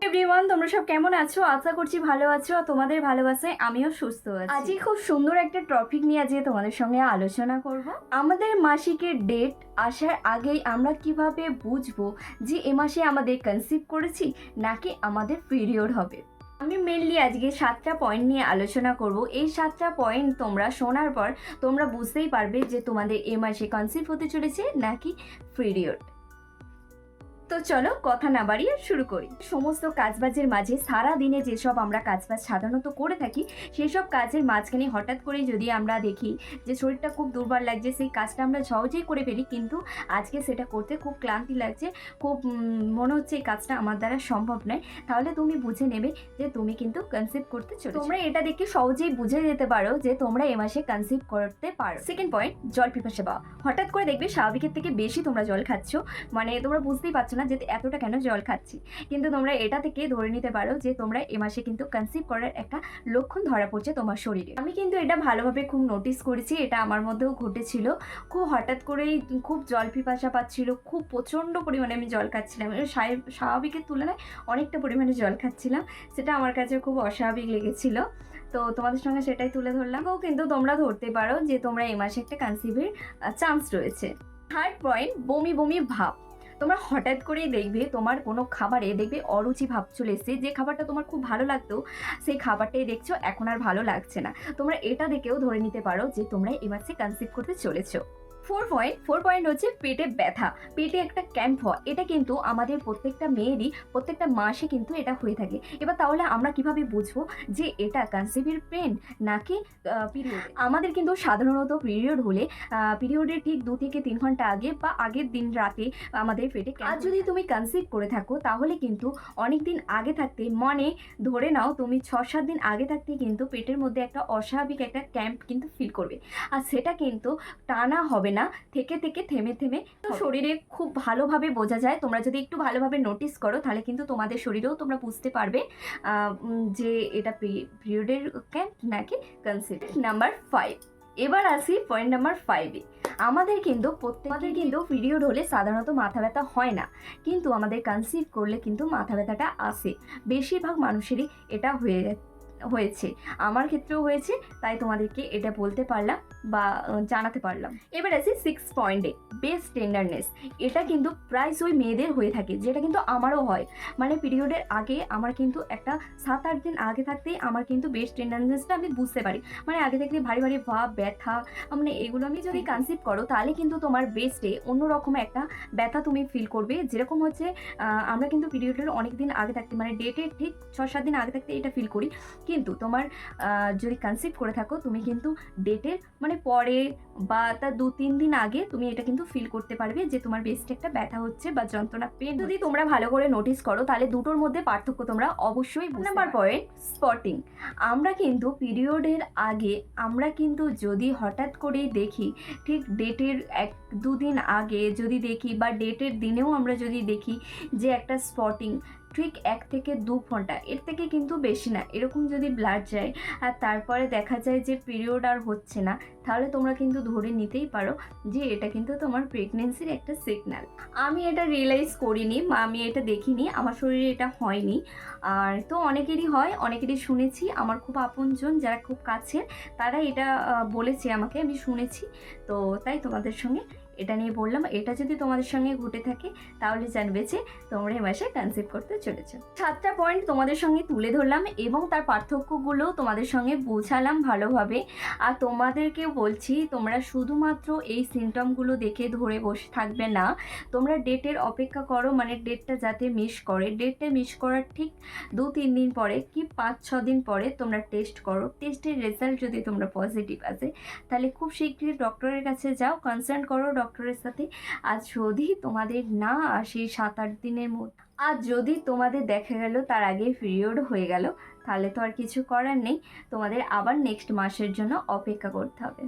Everyone, তোমরা সব কেমন আছো? আশা করছি ভালো আছো আর তোমাদের ভালোবাসায় আমিও সুস্থ আছি। আজকে খুব সুন্দর একটা টপিক নিয়ে আজকে তোমাদের সঙ্গে আলোচনা করব। আমাদের মাসিকের ডেট আসার আগেই আমরা কিভাবে বুঝবো যে এ মাসে আমাদের কনসিভ করেছি নাকি আমাদের পিরিয়ড হবে। আমি মেনলি আজকে 7টা পয়েন্ট নিয়ে আলোচনা করব। এই 7টা পয়েন্ট তোমরা শোনার পর তোমরা বুঝতেই পারবে যে তোমাদের এ মাসে কনসিভ হতে চলেছে নাকি পিরিয়ড। তো চলো কথা না বাড়িয়ে শুরু করি। সমস্ত কাজবাজের মাঝে সারা দিনে যেসব আমরা কাজবাজ সাধারণত করে থাকি সেই সব কাজের মাঝখানে হঠাৎ করে যদি আমরা দেখি যে শরীরটা খুব দুর্বল লাগছে, সেই কাজটা আমরা সহজেই করে ফেলি, কিন্তু আজকে সেটা করতে খুব ক্লান্তি লাগছে, খুব মনে হচ্ছে এই কাজটা আমার দ্বারা সম্ভব নয়, তাহলে তুমি বুঝে নেবে যে তুমি কিন্তু কনসিভ করতে চলেছো। তোমরা এটা দেখে সহজেই বুঝে যেতে পারো যে তোমরা এ মাসে কনসিভ করতে পারো। সেকেন্ড পয়েন্ট, জল পিপাসা পাওয়া। হঠাৎ করে দেখবে স্বাভাবিকের থেকে বেশি তোমরা জল খাচ্ছ, মানে তোমরা বুঝতেই পারছো না যে এতটা কেন জল খাচ্ছি, কিন্তু তোমরা এটা থেকে ধরে নিতে পারো যে তোমরা এ মাসে কিন্তু কনসিভ করার একটা লক্ষণ ধরা পড়ছে তোমার শরীরে। আমি কিন্তু এটা ভালোভাবে খুব নোটিস করেছি, এটা আমার মধ্যেও ঘটেছিল। খুব হঠাৎ করেই খুব জল পিপাসা পাচ্ছিল, খুব প্রচণ্ড পরিমাণে আমি জল খাচ্ছিলাম, স্বাভাবিকের তুলনায় অনেকটা পরিমাণে জল খাচ্ছিলাম, সেটা আমার কাছে খুব অস্বাভাবিক লেগেছিল। তো তোমাদের সঙ্গে সেটাই তুলে ধরলাম। কিন্তু তোমরা ধরতে পারো যে তোমরা এই মাসে একটা কনসিভের চান্স রয়েছে। থার্ড পয়েন্ট, বমি বমি ভাব। তোমরা হঠাৎ করেই দেখবে তোমার কোনো খাবারে দেখবে অরুচি ভাব চলে এসছে, যে খাবারটা তোমার খুব ভালো লাগতো সেই খাবারটাই দেখছো এখন আর ভালো লাগছে না। তোমরা এটা দেখেও ধরে নিতে পারো যে তোমরা এই মাসে কনসিভ করতে চলেছো। ফোর পয়েন্ট হচ্ছে পেটে ব্যথা, পেটে একটা ক্যাম্প হওয়া। এটা কিন্তু আমাদের প্রত্যেকটা মেয়েরই প্রত্যেকটা মাসে কিন্তু এটা হয়ে থাকে। এবার তাহলে আমরা কিভাবে বুঝবো যে এটা কনসিভের পেন নাকি পিরিয়ড? আমাদের কিন্তু সাধারণত পিরিয়ড হলে পিরিয়ডের ঠিক 2 থেকে 3 ঘন্টা আগে বা আগের দিন রাতে আমাদের পেটে, আর যদি তুমি কনসিভ করে থাকো তাহলে কিন্তু অনেক দিন আগে থাকতে, মানে ধরে নাও তুমি 6-7 দিন আগে থাকতে কিন্তু পেটের মধ্যে একটা অস্বাভাবিক একটা ক্যাম্প কিন্তু ফিল করবে, আর সেটা কিন্তু টানা হবে না, থেকে থেকে থেমে থেমে শরীরে খুব ভালোভাবে বোঝা যায়। তোমরা যদি একটু ভালোভাবে নোটিস করো তাহলে কিন্তু তোমাদের শরীরেও তোমরা বুঝতে পারবে যে এটা পিরিয়ডের ক্যাম্প নাকি কনসিভ। নাম্বার 5, এবার আসি পয়েন্ট নাম্বার 5-এ। আমাদের কিন্তু পিরিয়ড হলে সাধারণত মাথা ব্যথা হয় না, কিন্তু আমাদের কনসিভ করলে কিন্তু মাথা ব্যথাটা আসে। বেশিরভাগ মানুষেরই এটা হয়েছে, আমার ক্ষেত্রেও হয়েছে, তাই তোমাদেরকে এটা বলতে পারলাম বা জানাতে পারলাম। এবার আসি 6 পয়েন্টে, বেস্ট টেন্ডারনেস। এটা কিন্তু প্রায়শই মেয়েদের হয়ে থাকে, যেটা কিন্তু আমারও হয়। মানে পিরিয়ডের আগে আমার কিন্তু একটা 7-8 দিন আগে থাকতেই আমার কিন্তু বেস্ট টেন্ডারনেসটা আমি বুঝতে পারি, মানে আগে থেকে ভারী ভারী ভাব, ব্যথা, মানে এগুলো। আমি যদি কনসিভ করো তাহলে কিন্তু তোমার বেস্টে অন্যরকম একটা ব্যথা তুমি ফিল করবে, যেরকম হচ্ছে আমরা কিন্তু পিরিয়ডের অনেক দিন আগে থাকতে, মানে ডেটের ঠিক 6-7 দিন আগে থাকতে এটা ফিল করি, কিন্তু তোমার যদি কনসিভ করে থাকো তুমি কিন্তু ডেটের মানে পরে বা তার 2-3 দিন আগে তুমি এটা কিন্তু ফিল করতে পারবে যে তোমার বেস্টে একটা ব্যথা হচ্ছে বা যন্ত্রণা, পেন। যদি তোমরা ভালো করে নোটিস করো তাহলে দুটোর মধ্যে পার্থক্য তোমরা অবশ্যই বুঝতে পারবে। Number point, spotting. আমরা কিন্তু পিরিয়ডের আগে আমরা কিন্তু যদি হঠাৎ করেই দেখি, ঠিক ডেটের 1-2 দিন আগে যদি দেখি বা ডেটের দিনেও আমরা যদি দেখি যে একটা স্পটিং ঠিক 1 থেকে 2 ঘন্টা, এর থেকে কিন্তু বেশি না, এরকম যদি ব্লাড যায় আর তারপরে দেখা যায় যে পিরিয়ড আর হচ্ছে না, তাহলে তোমরা কিন্তু ধরে নিতেই পারো যে এটা কিন্তু তোমার প্রেগনেন্সির একটা সিগন্যাল। আমি এটা রিয়েলাইজ করিনি বা আমি এটা দেখিনি, আমার শরীরে এটা হয়নি, আর তো অনেকেরই হয়, অনেকেরই শুনেছি, আমার খুব আপনজন যারা খুব কাছের তারা এটা বলেছে আমাকে, আমি শুনেছি, তো তাই তোমাদের সঙ্গে এটা নিয়ে বললাম। এটা যদি তোমাদের সঙ্গে ঘটে থাকে তাহলে জানবে যে তোমরা এই মাসে কনসিভ করতে চলেছো। 7টা পয়েন্ট তোমাদের সঙ্গে তুলে ধরলাম এবং তার পার্থক্যগুলো তোমাদের সঙ্গে বোঝালাম ভালোভাবে। আর তোমাদেরকেও বলছি তোমরা শুধুমাত্র এই সিমটমগুলো দেখে ধরে বসে থাকবে না, তোমরা ডেটের অপেক্ষা করো, মানে ডেটটা যাতে মিস করে, ডেটটা মিস করার ঠিক 2-3 দিন পরে কি 5-6 দিন পরে তোমরা টেস্ট করো, টেস্টের রেজাল্ট যদি তোমরা পজিটিভ আসে তাহলে খুব শীঘ্রই ডক্টরের কাছে যাও, কনসাল্ট করো ডক্টরের সাথে। আর যদি তোমাদের না আসে 7-8 দিনের মধ্যে, আর যদি তোমাদের দেখা গেল তার আগে পিরিয়ড হয়ে গেল, তাহলে তো আর কিছু করার নেই, তোমাদের আবার নেক্সট মাসের জন্য অপেক্ষা করতে হবে।